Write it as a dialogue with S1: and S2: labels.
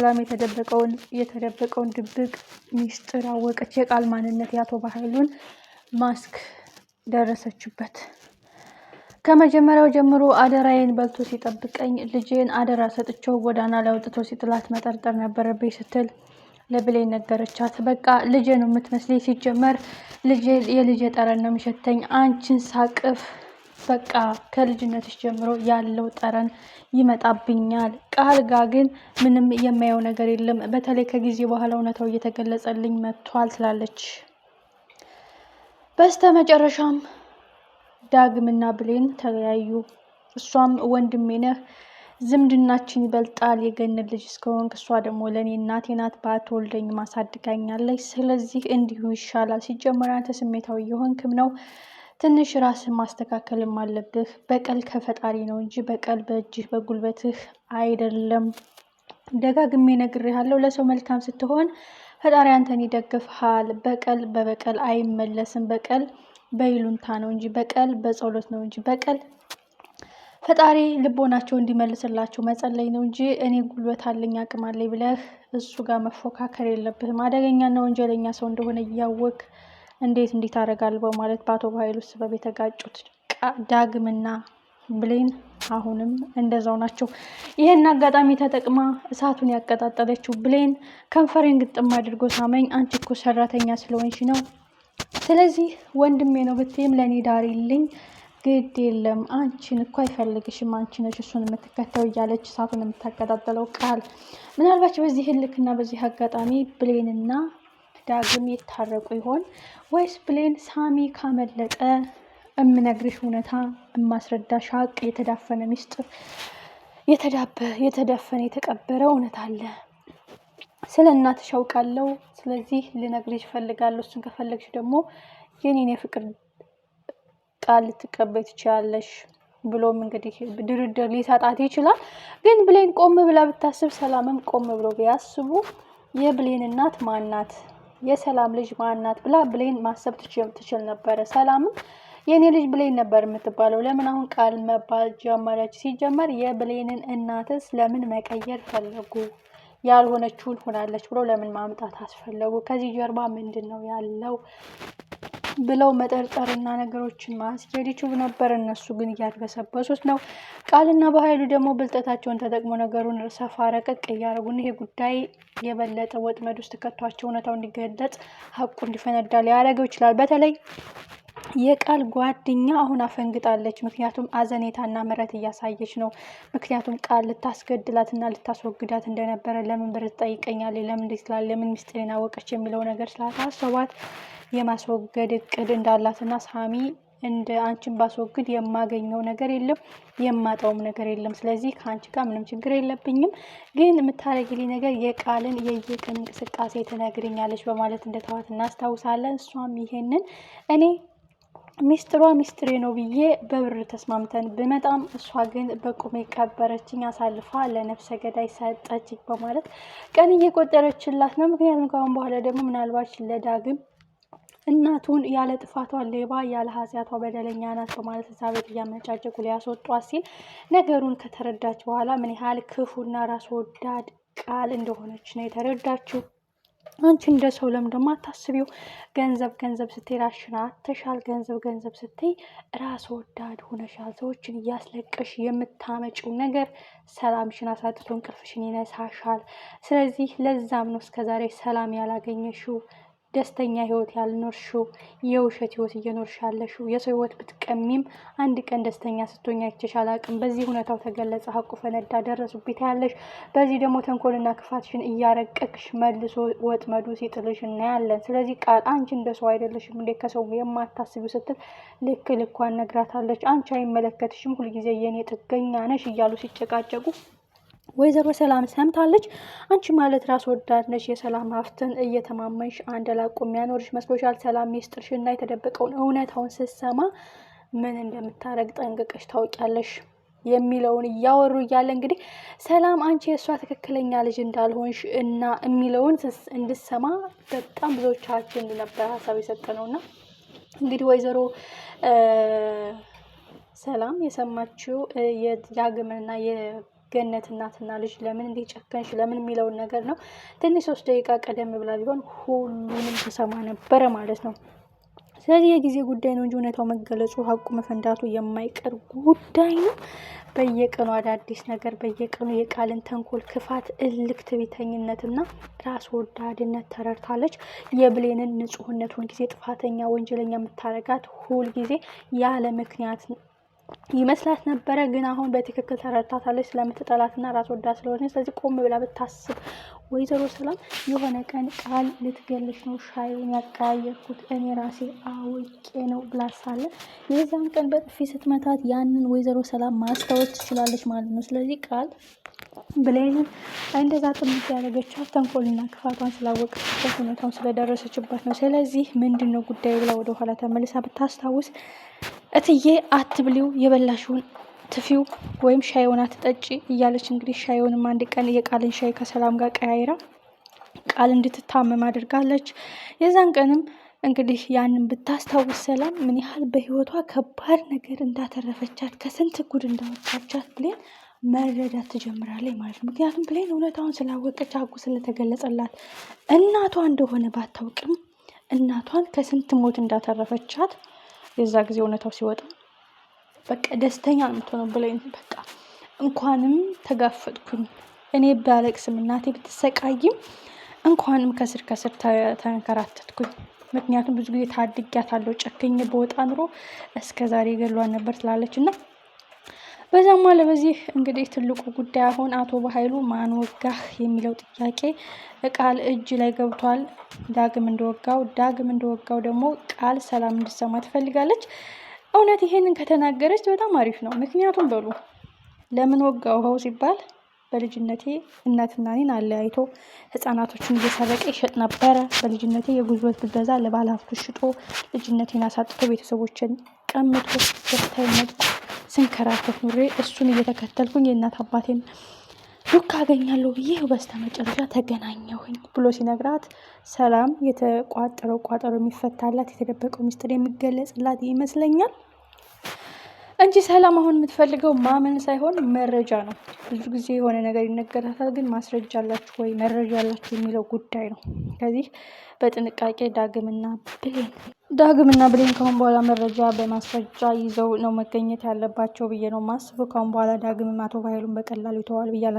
S1: ሰላም የተደበቀውን ድብቅ ሚስጥር አወቀች። የቃል ማንነት የአቶ በኃይሉን ማስክ ደረሰችበት። ከመጀመሪያው ጀምሮ አደራዬን በልቶ ሲጠብቀኝ ልጄን አደራ ሰጥቼው ጎዳና ላይ አውጥቶ ሲጥላት መጠርጠር ነበረብኝ ስትል ለብሌን ነገረቻት። በቃ ልጄ ነው የምትመስለኝ፣ ሲጀመር የልጄ ጠረን ነው የሚሸተኝ፣ አንቺን ሳቅፍ በቃ ከልጅነትሽ ጀምሮ ያለው ጠረን ይመጣብኛል። ቃል ጋ ግን ምንም የማየው ነገር የለም። በተለይ ከጊዜ በኋላ እውነታው እየተገለጸልኝ መጥቷል ትላለች። በስተመጨረሻም ዳግምና ብሌን ተለያዩ። እሷም ወንድሜ ነህ፣ ዝምድናችን ይበልጣል የገነት ልጅ እስከሆንክ፣ እሷ ደግሞ ለእኔ እናቴ ናት፣ ባትወልደኝ ማሳድጋኛለች። ስለዚህ እንዲሁ ይሻላል። ሲጀመር አንተ ስሜታዊ የሆንክም ነው፣ ትንሽ ራስን ማስተካከልም አለብህ። በቀል ከፈጣሪ ነው እንጂ በቀል በእጅህ በጉልበትህ አይደለም። ደጋግሜ ነግሬሃለሁ። ለሰው መልካም ስትሆን ፈጣሪ አንተን ይደግፍሃል። በቀል በበቀል አይመለስም። በቀል በይሉንታ ነው እንጂ በቀል በጸሎት ነው እንጂ በቀል ፈጣሪ ልቦናቸው እንዲመልስላቸው መጸለይ ነው እንጂ እኔ ጉልበት አለኝ አቅም አለኝ ብለህ እሱ ጋር መፎካከር የለብህም። አደገኛና ወንጀለኛ ሰው እንደሆነ እያወቅ እንዴት ታደርጋለህ? በማለት በአቶ በኃይሉ ሰበብ የተጋጩት ዳግምና ብሌን አሁንም እንደዛው ናቸው። ይሄን አጋጣሚ ተጠቅማ እሳቱን ያቀጣጠለችው ብሌን ከንፈሬን ግጥም አድርጎ ሳመኝ፣ አንቺ እኮ ሰራተኛ ስለሆንሽ ነው፣ ስለዚህ ወንድሜ ነው ብትይም ለእኔ ዳሪልኝ፣ ግድ የለም አንቺን እኮ አይፈልግሽም፣ አንቺ ነሽ እሱን የምትከተው እያለች እሳቱን የምታቀጣጠለው ቃል። ምናልባት በዚህ ህልክና በዚህ አጋጣሚ ብሌንና ዳግም ይታረቁ ይሆን ወይስ ብሌን ሳሚ ካመለጠ እምነግርሽ እውነታ እማስረዳሽ ሀቅ የተዳፈነ ሚስጥር የተደፈነ የተቀበረ እውነት አለ፣ ስለ እናትሽ አውቃለሁ፣ ስለዚህ ልነግርሽ እፈልጋለሁ፣ እሱን ከፈለግሽ ደግሞ የኔን የፍቅር ቃል ልትቀበይ ትችያለሽ ብሎም እንግዲህ ድርድር ሊሰጣት ይችላል። ግን ብሌን ቆም ብላ ብታስብ፣ ሰላምም ቆም ብሎ ቢያስቡ የብሌን እናት ማናት፣ የሰላም ልጅ ማናት ብላ ብሌን ማሰብ ትችል ነበረ። ሰላምም የኔ ልጅ ብሌን ነበር የምትባለው፣ ለምን አሁን ቃል መባል ጀመረች? ሲጀመር የብሌንን እናትስ ለምን መቀየር ፈለጉ? ያልሆነችውን ሆናለች ብለው ለምን ማምጣት አስፈለጉ? ከዚህ ጀርባ ምንድን ነው ያለው ብለው መጠርጠርና ነገሮችን ማስኬድ ይችሉ ነበር። እነሱ ግን እያድበሰበሱት ነው። ቃልና በኃይሉ ደግሞ ብልጠታቸውን ተጠቅሞ ነገሩን ሰፋ ረቀቅ እያደረጉን ይሄ ጉዳይ የበለጠ ወጥመድ ውስጥ ከቷቸው እውነታው እንዲገለጽ ሀቁ እንዲፈነዳ ሊያደርገው ይችላል። በተለይ የቃል ጓደኛ አሁን አፈንግጣለች። ምክንያቱም አዘኔታና ምሕረት እያሳየች ነው። ምክንያቱም ቃል ልታስገድላትና ልታስወግዳት እንደነበረ፣ ለምን ብር ትጠይቀኛለች፣ ለምን እንዴት ስላለ፣ ለምን ሚስጥሬን አወቀች የሚለው ነገር ስላታሰባት የማስወገድ እቅድ እንዳላትና ሳሚ እንደ አንቺን ባስወግድ የማገኘው ነገር የለም የማጣውም ነገር የለም፣ ስለዚህ ከአንቺ ጋር ምንም ችግር የለብኝም፣ ግን የምታረጊልኝ ነገር የቃልን የየቀን እንቅስቃሴ ትነግሪኛለች በማለት እንደተዋት እናስታውሳለን። እሷም ይሄንን እኔ ሚስጥሬ ነው ብዬ በብር ተስማምተን ብመጣም እሷ ግን በቁሜ ቀበረችኝ፣ አሳልፋ ለነፍሰ ገዳይ ሰጠችኝ በማለት ቀን እየቆጠረችላት ነው። ምክንያቱም ከአሁን በኋላ ደግሞ ምናልባት ለዳግም እናቱን ያለ ጥፋቷ ሌባ ያለ ኃጢአቷ በደለኛ ናት በማለት እዛ ቤት እያመጫጨቁ ሊያስወጧት ሲል ነገሩን ከተረዳች በኋላ ምን ያህል ክፉና ራስ ወዳድ ቃል እንደሆነች ነው የተረዳችው። አንቺ እንደ ሰው ለምን ደግሞ አታስቢው? ገንዘብ ስትይ ራስሽን አተሻል። ገንዘብ ስትይ ራስ ወዳድ ሆነሻል። ሰዎችን እያስለቀሽ የምታመጪው ነገር ሰላምሽን አሳጥቶ እንቅልፍሽን ይነሳሻል። ስለዚህ ለዛም ነው እስከዛሬ ሰላም ያላገኘሽው፣ ደስተኛ ህይወት ያልኖርሽው፣ የውሸት ህይወት እየኖርሽ ያለሽው። የሰው ህይወት ብትቀሚም አንድ ቀን ደስተኛ ስትሆኛ አይቼሽ አላቅም። በዚህ ሁኔታው ተገለጸ፣ ሀቁ ፈነዳ፣ ደረሱብኝ ያለሽ። በዚህ ደግሞ ተንኮልና ክፋትሽን እያረቀቅሽ መልሶ ወጥመዱ ሲጥልሽ እናያለን። ስለዚህ ቃል አንቺ እንደ ሰው አይደለሽም እንዴ ከሰው የማታስቢው ስትል ልክ ልኳን ነግራታለች። አንቺ አይመለከትሽም፣ ሁልጊዜ የኔ ጥገኛ ነሽ እያሉ ሲጨቃጨቁ ወይዘሮ ሰላም ሰምታለች። አንቺ ማለት ራስ ወዳድ ነሽ፣ የሰላም ሀብትን እየተማመንሽ አንድ ላቆ የሚያኖርሽ መስሎሻል። ሰላም ሚስጥርሽና የተደበቀውን እውነታውን ስትሰማ ምን እንደምታረግ ጠንቅቀሽ ታውቂያለሽ የሚለውን እያወሩ እያለ እንግዲህ ሰላም አንቺ የእሷ ትክክለኛ ልጅ እንዳልሆንሽ እና የሚለውን እንድሰማ በጣም ብዙዎቻችን ነበር ሀሳብ የሰጠነውና እንግዲህ ወይዘሮ ሰላም የሰማችው የዳግምና ገነት እናትና ልጅ ለምን እንዴ ጨከንሽ ለምን የሚለውን ነገር ነው። ትንሽ 3 ደቂቃ ቀደም ብላ ቢሆን ሁሉንም ተሰማ ነበረ ማለት ነው። ስለዚህ የጊዜ ጉዳይ ነው እንጂ እውነታው መገለጹ ሀቁ መፈንዳቱ የማይቀር ጉዳይ ነው። በየቀኑ አዳዲስ ነገር፣ በየቀኑ የቃልን ተንኮል፣ ክፋት፣ እልክ፣ ትዕቢተኝነትና ራስ ወዳድነት ተረድታለች። የብሌንን ንጹህነት ሁልጊዜ ጥፋተኛ ወንጀለኛ የምታረጋት ሁልጊዜ ያለ ምክንያት ይመስላት ነበረ። ግን አሁን በትክክል ተረድታታለች ስለምትጠላትና ራስ ወዳድ ስለሆነ። ስለዚህ ቆም ብላ ብታስብ ወይዘሮ ሰላም የሆነ ቀን ቃል ልትገልሽ ነው ሻዩን ያቀያየርኩት እኔ ራሴ አውቄ ነው ብላ ሳለ የዛን ቀን በጥፊ ስትመታት ያንን ወይዘሮ ሰላም ማስታወስ ትችላለች ማለት ነው። ስለዚህ ቃል ብሌንን እንደዛ ጥምት ያደረገቻት ተንኮልና ክፋቷን ስላወቀችበት ሁኔታውን ስለደረሰችበት ነው። ስለዚህ ምንድን ነው ጉዳዩ ብላ ወደኋላ ተመልሳ ብታስታውስ እትዬ አትብሊው የበላሽውን ትፊው ወይም ሻዩን አትጠጪ እያለች እንግዲህ ሻዩንም አንድ ቀን የቃልን ሻይ ከሰላም ጋር ቀያይራ ቃል እንድትታመም አድርጋለች። የዛን ቀንም እንግዲህ ያንን ብታስታውስ ሰላም ምን ያህል በህይወቷ ከባድ ነገር እንዳተረፈቻት ከስንት ጉድ እንዳወጣቻት ብሌን መረዳት ትጀምራለች ማለት ነው። ምክንያቱም ብሌን እውነታውን ስላወቀች ሀቁ ስለተገለጸላት እናቷ እንደሆነ ባታውቅም እናቷን ከስንት ሞት እንዳተረፈቻት የዛ ጊዜ እውነታው ሲወጣ በቃ ደስተኛ ነው የምትሆነው ብሌን። በቃ እንኳንም ተጋፈጥኩኝ እኔ ባለቅስም እናቴ ብትሰቃይም እንኳንም ከስር ከስር ተንከራተትኩኝ። ምክንያቱም ብዙ ጊዜ ታድጊያታለሁ ጨክኜ በወጣ ኑሮ እስከዛሬ ገሏን ነበር ትላለች። እና በዛም አለ በዚህ እንግዲህ ትልቁ ጉዳይ አሁን አቶ በኃይሉ ማን ወጋህ የሚለው ጥያቄ ቃል እጅ ላይ ገብቷል። ዳግም እንደወጋው ደግሞ ቃል ሰላም እንድትሰማ ትፈልጋለች። እውነት ይሄንን ከተናገረች በጣም አሪፍ ነው። ምክንያቱም በሉ ለምን ወጋው ሲባል በልጅነቴ እናትና እኔን አለያይቶ ህፃናቶችን እየሰረቀ ይሸጥ ነበረ። በልጅነቴ የጉልበት ብዝበዛ ለባለሀብቶች ሽጦ ልጅነቴን አሳጥቶ ቤተሰቦችን ቀምቶ ደስታዬን ነጥቆ ስንከራተት ኑሬ እሱን እየተከተልኩኝ የእናት አባቴን ዱካ አገኛለሁ ብዬ በስተመጨረሻ ተገናኘሁኝ ብሎ ሲነግራት ሰላም የተቋጠረው ቋጠሮ የሚፈታላት የተደበቀው ሚስጥር የሚገለጽላት ይመስለኛል እንጂ ሰላም አሁን የምትፈልገው ማመን ሳይሆን መረጃ ነው። ብዙ ጊዜ የሆነ ነገር ይነገራታል፣ ግን ማስረጃ አላችሁ ወይ መረጃ አላችሁ የሚለው ጉዳይ ነው። ከዚህ በጥንቃቄ ዳግምና ብሌን ከአሁን በኋላ መረጃ በማስረጃ ይዘው ነው መገኘት ያለባቸው ብዬ ነው ማስበው። ከአሁን በኋላ ዳግምም አቶ በኃይሉን በቀላሉ ይተዋል ብያለሁ።